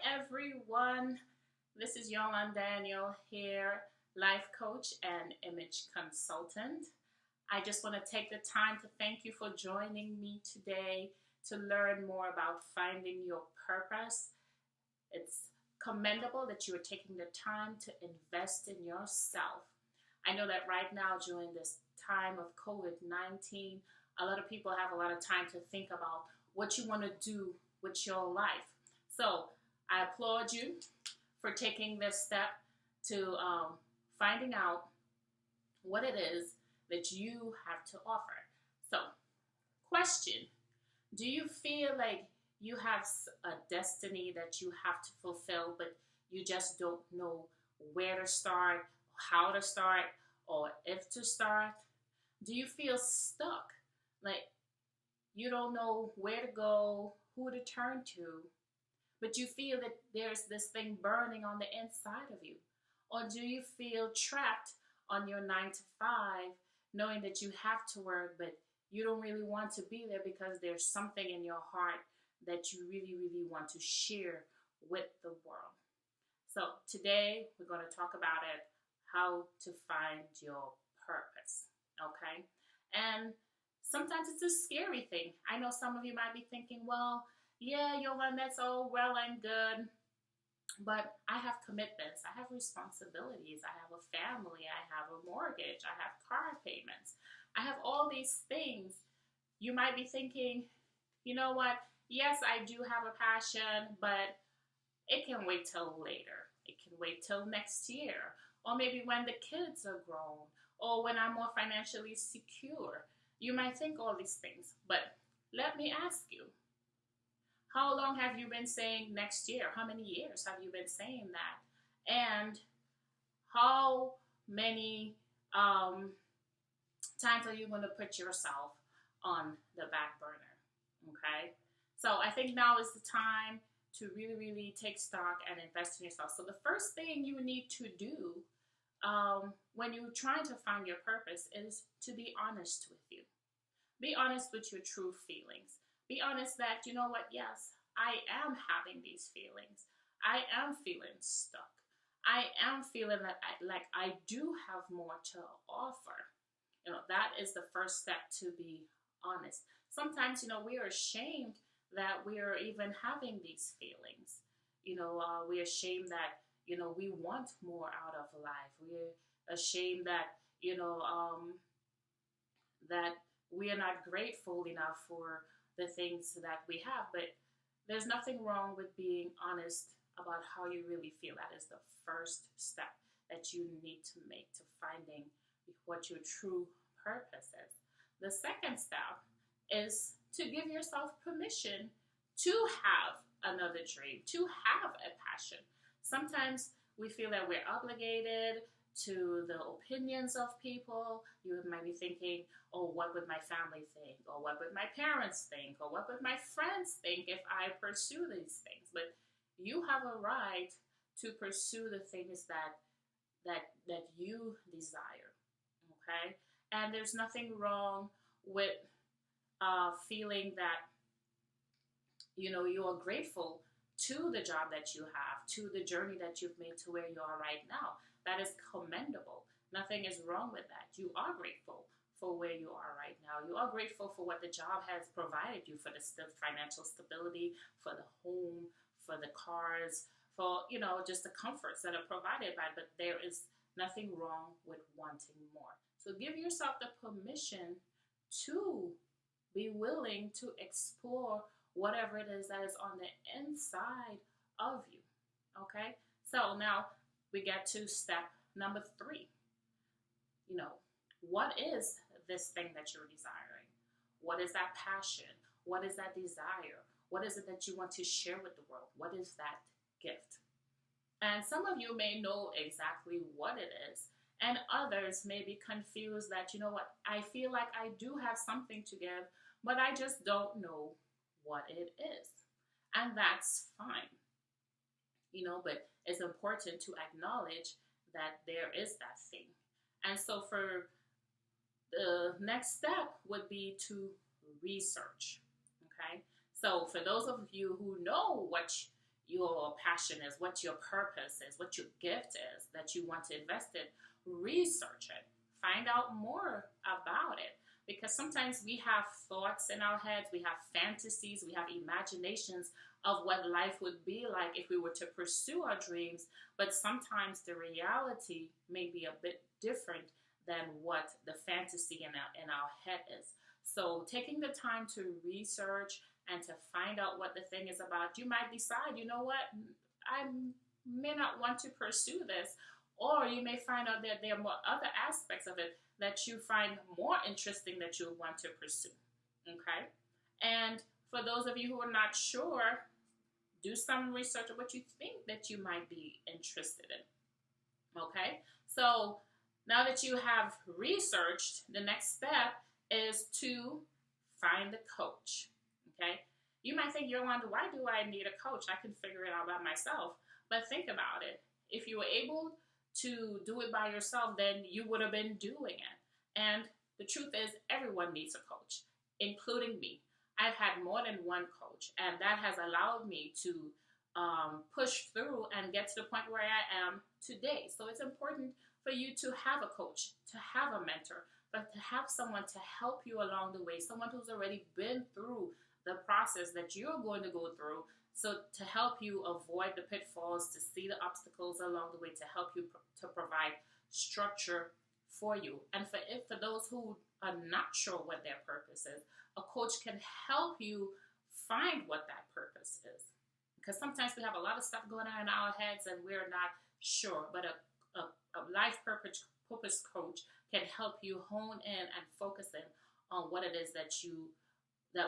everyone. This is Yolan Daniel here, life coach and image consultant. I just want to take the time to thank you for joining me today to learn more about finding your purpose. It's commendable that you are taking the time to invest in yourself. I know that right now, during this time of COVID-19, a lot of people have a lot of time to think about what you want to do with your life. So I applaud you for taking this step to finding out what it is that you have to offer. So, question: do you feel like you have a destiny that you have to fulfill, but you just don't know where to start, how to start, or if to start? Do you feel stuck? Like you don't know where to go, who to turn to, but you feel that there's this thing burning on the inside of you? Or do you feel trapped on your 9 to 5, knowing that you have to work, but you don't really want to be there because there's something in your heart that you really, really want to share with the world? So today we're going to talk about it, how to find your purpose, okay? And sometimes it's a scary thing. I know some of you might be thinking, well, yeah, Yolan, that's all well and good, but I have commitments, I have responsibilities, I have a family, I have a mortgage, I have car payments, I have all these things. You might be thinking, you know what, yes, I do have a passion, but it can wait till later. It can wait till next year, or maybe when the kids are grown, or when I'm more financially secure. You might think all these things, but let me ask you, how long have you been saying next year? How many years have you been saying that? And how many times are you going to put yourself on the back burner? Okay? So I think now is the time to really, really take stock and invest in yourself. So the first thing you need to do when you're trying to find your purpose is to be honest with you. Be honest with your true feelings. Be honest that, you know what, yes, I am having these feelings. I am feeling stuck. I am feeling like I do have more to offer. That is the first step, to be honest. Sometimes, we are ashamed that we are even having these feelings. We're ashamed that, we want more out of life. We're ashamed that, that we are not grateful enough for the things that we have. But there's nothing wrong with being honest about how you really feel. That is the first step that you need to make to finding what your true purpose is. The second step is to give yourself permission to have another dream, to have a passion. Sometimes we feel that we're obligated to the opinions of people. You might be thinking, oh, what would my family think? Or what would my parents think? Or what would my friends think if I pursue these things? But you have a right to pursue the things that you desire, okay? And there's nothing wrong with feeling that, you are grateful to the job that you have, to the journey that you've made to where you are right now. That is commendable. Nothing is wrong with that. You are grateful for where you are right now. You are grateful for what the job has provided you, for the financial stability, for the home, for the cars, for, just the comforts that are provided by it. But there is nothing wrong with wanting more. So give yourself the permission to be willing to explore whatever it is that is on the inside of you. Okay? So now we get to step number 3. What is this thing that you're desiring? What is that passion? What is that desire? What is it that you want to share with the world? What is that gift? And some of you may know exactly what it is, and others may be confused that, I feel like I do have something to give, but I just don't know what it is. And that's fine. But it's important to acknowledge that there is that thing. And so for the next step would be to research. Okay. So for those of you who know what your passion is, what your purpose is, what your gift is that you want to invest in. Research it. Find out more about it. Because sometimes we have thoughts in our heads, we have fantasies, we have imaginations of what life would be like if we were to pursue our dreams, but sometimes the reality may be a bit different than what the fantasy in our head is. So, taking the time to research and to find out what the thing is about, you might decide, you know what, I may not want to pursue this. Or you may find out that there are more other aspects of it that you find more interesting that you want to pursue. Okay? And for those of you who are not sure, do some research on what you think that you might be interested in. Okay? So now that you have researched, the next step is to find a coach. Okay? You might think, Yolanda, why do I need a coach? I can figure it out by myself. But think about it. If you were able to do it by yourself, then you would have been doing it. And the truth is, everyone needs a coach, including me. I've had more than one coach, and that has allowed me to push through and get to the point where I am today. So it's important for you to have a coach, to have a mentor, but to have someone to help you along the way, someone who's already been through the process that you're going to go through, so to help you avoid the pitfalls, to see the obstacles along the way, to help you to provide structure for you. And for those who are not sure what their purpose is, a coach can help you find what that purpose is. Because sometimes we have a lot of stuff going on in our heads and we're not sure. But a life purpose coach can help you hone in and focus in on what it is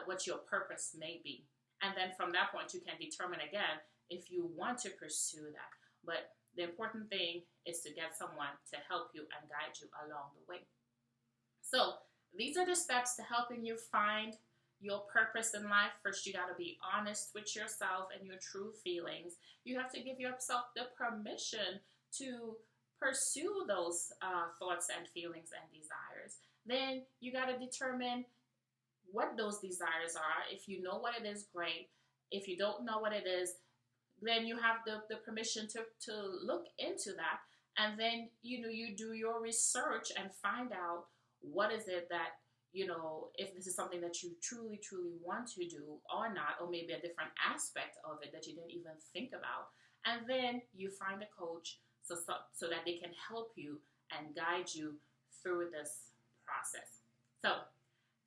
what your purpose may be. And then from that point, you can determine again if you want to pursue that. But the important thing is to get someone to help you and guide you along the way. So these are the steps to helping you find your purpose in life. First, you got to be honest with yourself and your true feelings. You have to give yourself the permission to pursue those thoughts and feelings and desires. Then you got to determine what those desires are. If you know what it is, great. If you don't know what it is, then you have the permission to look into that. And then, you do your research and find out what is it that, if this is something that you truly, truly want to do or not, or maybe a different aspect of it that you didn't even think about. And then you find a coach so that they can help you and guide you through this process. So,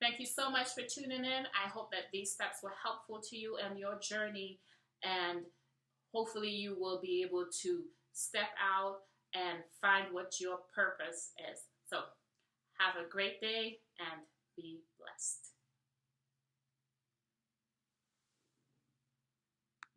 thank you so much for tuning in. I hope that these steps were helpful to you in your journey, and hopefully you will be able to step out and find what your purpose is. So have a great day and be blessed.